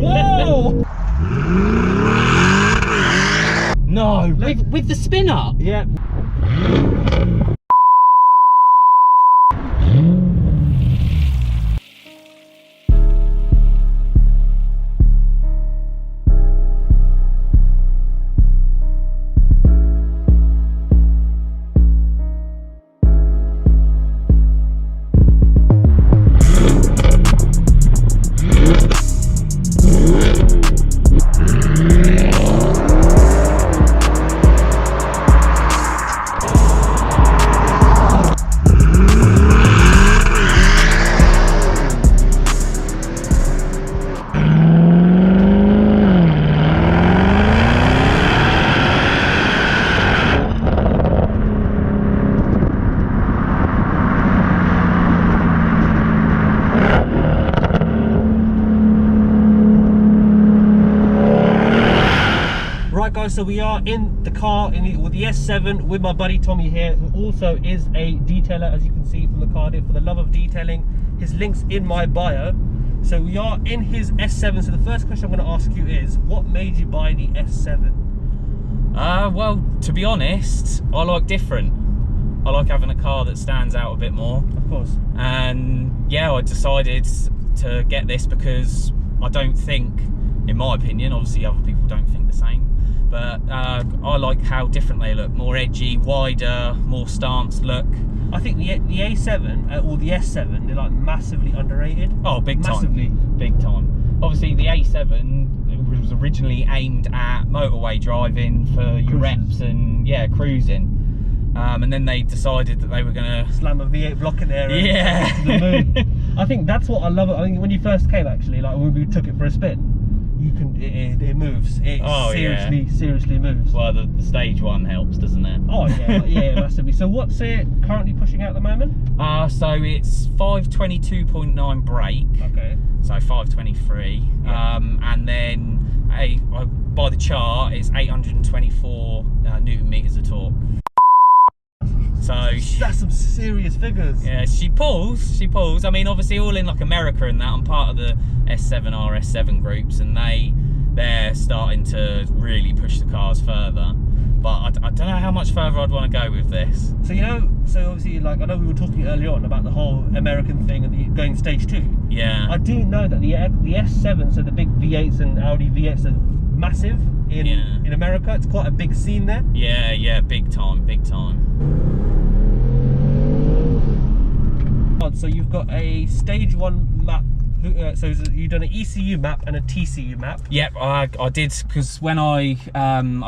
Whoa! No, with the spin up. Yeah. So we are in the car with the S7 with my buddy Tommy here, who also is a detailer, as you can see from the car here, for the love of detailing. His link's in my bio. So we are in his S7. So the first question I'm going to ask you is, what made you buy the S7? Well, to be honest, I like different. I like having a car that stands out a bit more. Of course. And yeah, I decided to get this because I don't think, in my opinion, obviously other people don't think the same, but I like how different they look. More edgy, wider, more stance look. I think the A7 or the S7, they're like massively underrated. Oh, big time. Massively. Big time. Obviously the A7 was originally aimed at motorway driving for your reps and yeah, cruising. And then they decided that they were going to slam a V8 block in there and to the moon. I think that's what I love. I think when you first came, actually, like when we took it for a spin, you can it moves. It seriously moves. Well, the stage one helps, doesn't it? Oh yeah, yeah, massively. So what's it currently pushing out at the moment? So it's 522.9 brake. Okay. So 523. Yeah. And then by the chart, it's 824 Newton meters of torque. So that's some serious figures. Yeah, she pulls. I mean, obviously all in like America and that. I'm part of the S7R, S7 groups, and they're starting to really push the cars further. But I don't know how much further I'd want to go with this. So so obviously, like I know we were talking earlier on about the whole American thing and going stage 2. Yeah. I do know that the S7, so the big V8s and Audi V8s are massive in America. It's quite a big scene there. Yeah, big time. So you've got a stage 1 map. So you've done an ECU map and a TCU map. Yep, I did, because when I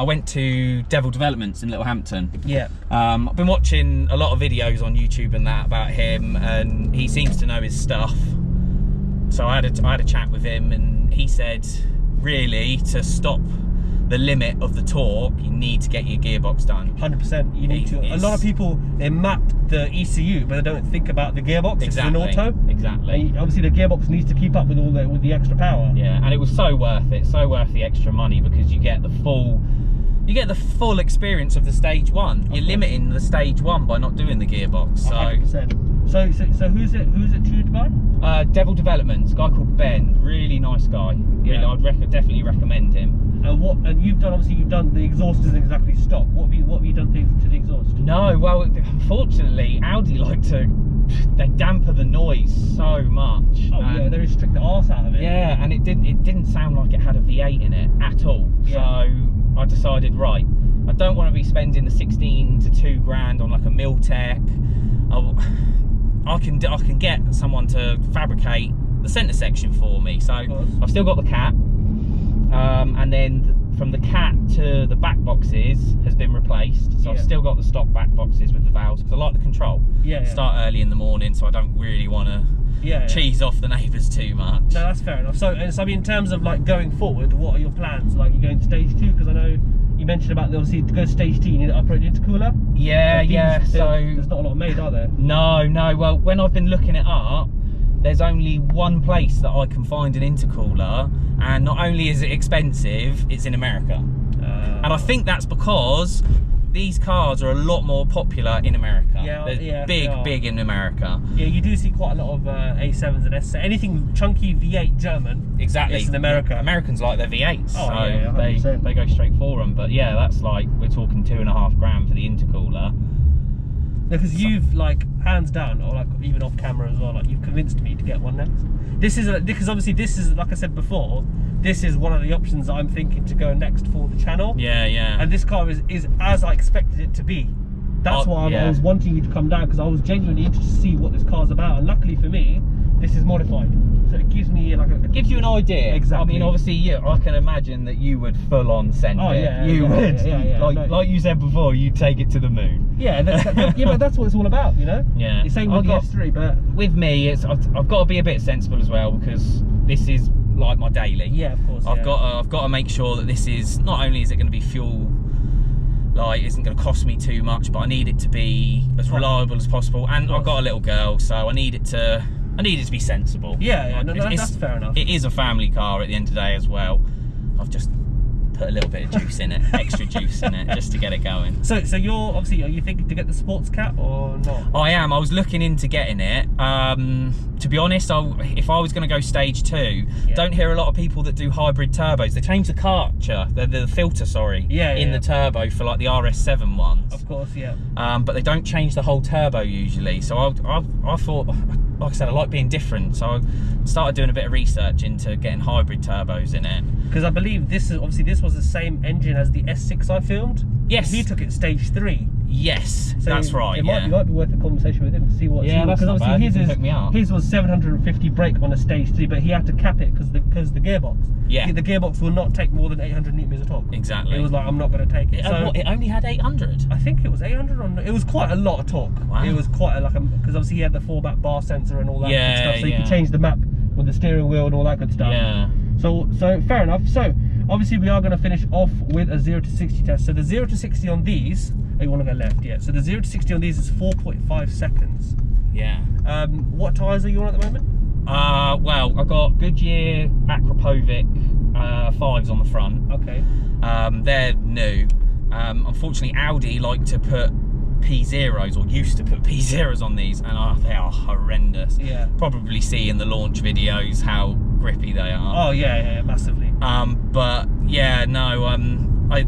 went to Devil Developments in Littlehampton. Yeah. I've been watching a lot of videos on YouTube and that about him, and he seems to know his stuff. So I had a chat with him, and he said, really, to stop the limit of the torque, you need to get your gearbox done. 100%. You need to. A lot of people, they map the ECU, but they don't think about the gearbox. Exactly. It's an auto. Exactly. And obviously, the gearbox needs to keep up with with the extra power. Yeah, and it was so worth it. So worth the extra money, because you get the full experience of the stage 1. You're limiting the stage 1 by not doing the gearbox. So 100%. So who's it tuned by? Devil Developments, a guy called Ben. Really nice guy. Yeah. Really, I'd definitely recommend him. And you've done the exhaust isn't exactly stock. What have you done to the exhaust? No, well, unfortunately, Audi they damper the noise so much. Oh yeah, they restrict the arse out of it. Yeah, and it didn't sound like it had a V8 in it at all. Yeah. So I decided, right, I don't want to be spending the 16 to 2 grand on like a Miltech. I can get someone to fabricate the centre section for me. So I've still got the cat. And then from the cat to the back boxes has been replaced, so I've still got the stock back boxes with the valves, because I like the control. Start early in the morning, so I don't really want to cheese off the neighbours too much. No, that's fair enough. So I mean, in terms of like going forward, what are your plans? Like, you're going to stage 2, because I know you mentioned about obviously to go stage 2 you need an upright intercooler. So there's not a lot made, are there? No. Well, when I've been looking it up, there's only one place that I can find an intercooler, and not only is it expensive, it's in America. And I think that's because these cars are a lot more popular in America. Yeah, they're big in America. Yeah, you do see quite a lot of A7s and S7. Anything chunky V8 German. Exactly. It's in America. Americans like their V8s, so they go straight for them. But yeah, that's like, we're talking $2.5 grand for the intercooler. Because you've, like, hands down, or like even off camera as well, like, you've convinced me to get one next. This is because obviously this is, like I said before, this is one of the options that I'm thinking to go next for the channel. Yeah. And this car is as I expected it to be. That's why I was wanting you to come down, because I was genuinely interested to see what this car's about. And luckily for me, this is modified, so it gives me like it gives you an idea. Exactly. I mean, obviously, I can imagine that you would full on send it. Like you said before, you take it to the moon. Yeah, but that's what it's all about, you know. Yeah. The same with the S3, but with me, I've got to be a bit sensible as well, because this is like my daily. Yeah, of course. I've got to make sure that this is, not only is it going to be fuel, like, isn't going to cost me too much, but I need it to be as reliable as possible. And I've got a little girl, so I need it to be sensible. Yeah, that's fair enough. It is a family car at the end of the day as well. I've just put a little bit of juice in it, extra juice in it, just to get it going. So you're obviously, are you thinking to get the sports cat or not? I am. I was looking into getting it. To be honest, if I was going to go stage 2, don't hear a lot of people that do hybrid turbos. They change the cartridge, the filter, in the turbo for like the RS7 ones. Of course, yeah. But they don't change the whole turbo usually. So I thought, like I said, I like being different. So I started doing a bit of research into getting hybrid turbos in it. Because I believe this was the same engine as the S6 I filmed. Yes. He took it stage 3. Yes, so that's right. It might be worth a conversation with him to see what. Yeah, that's not bad. His was 750 brake on a stage 3, but he had to cap it because the gearbox. Yeah. The gearbox will not take more than 800 newton-meters of torque. Exactly. It was like, I'm not going to take it. It only had 800. I think it was 800. It was quite a lot of torque. Wow. It was quite because obviously he had the 4-back bar sensor and all that good stuff, so you could change the map with the steering wheel and all that good stuff. Yeah. So fair enough. So obviously we are going to finish off with a 0 to 60 test. So the 0 to 60 on these, you want to go left, yeah. So the 0 to 60 on these is 4.5 seconds. Yeah. What tyres are you on at the moment? Well, I've got Goodyear Akrapovic 5s on the front. Okay. They're new. Unfortunately, Audi like to put P0s, or used to put P0s on these, and they are horrendous. Yeah. Probably see in the launch videos how grippy they are. Oh yeah, massively. But yeah, no,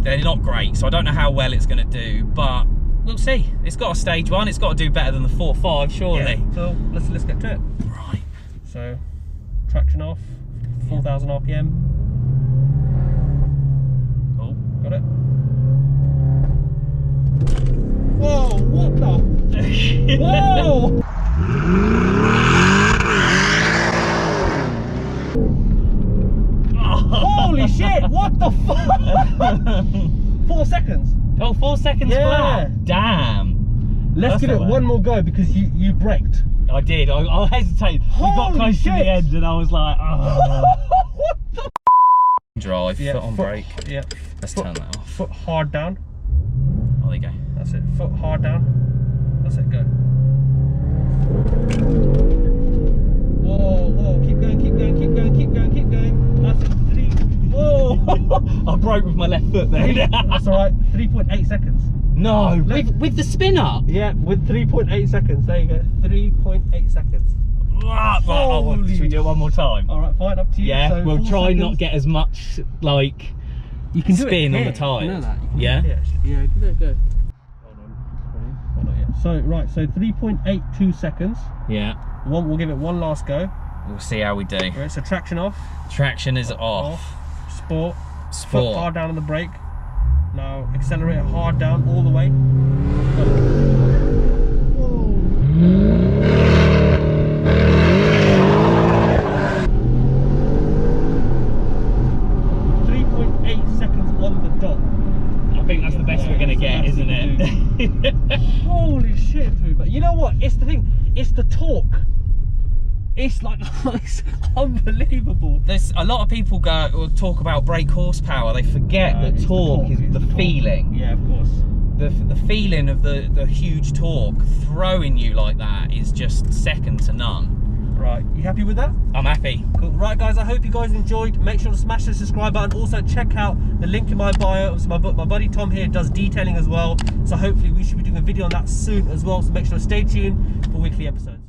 they're not great, so I don't know how well it's going to do, but we'll see. It's got a stage 1, it's got to do better than the 4.5, surely. Yeah, so let's get to it. Right. So, traction off, 4,000 RPM. Oh, got it. Whoa, what the? Whoa! Holy shit, what the fuck? 4 seconds. Oh, 4 seconds flat. Damn. Let's give it one more go, because you braked. I did. I hesitated. We got close to the end and I was like, oh. What the? Drive, foot on brake. Yeah. Let's turn that off. Foot hard down. Oh, there you go. That's it. Foot hard down. That's it. Go. Whoa. Keep going. That's it. 3. Whoa. I broke with my left foot there. That's alright. 3.8 seconds. No. With the spinner? Yeah, with 3.8 seconds. There you go. 3.8 seconds. Should we do it one more time? Alright, fine. Up to you. Yeah, so we'll try seconds. not get as much, like, you can spin do it on the tyres. You know that. Yeah? Yeah, go. Hold on. So, right, so 3.82 seconds. Yeah. We'll give it one last go. We'll see how we do. Right, so traction off. Traction is off. Sport. Foot hard down on the brake. Now accelerate hard down all the way. Whoa. 3.8 seconds on the dot. I think that's the best we're gonna get, isn't it? Holy shit, dude! But you know what? It's the thing. It's the torque. It's like, it's unbelievable. There's a lot of people talk about brake horsepower. They forget that torque is the feeling. Yeah, of course. The feeling of the huge torque throwing you like that is just second to none. Right, you happy with that? I'm happy. Cool. Right guys, I hope you guys enjoyed. Make sure to smash the subscribe button. Also check out the link in my bio. Obviously my buddy Tom here does detailing as well. So hopefully we should be doing a video on that soon as well. So make sure to stay tuned for weekly episodes.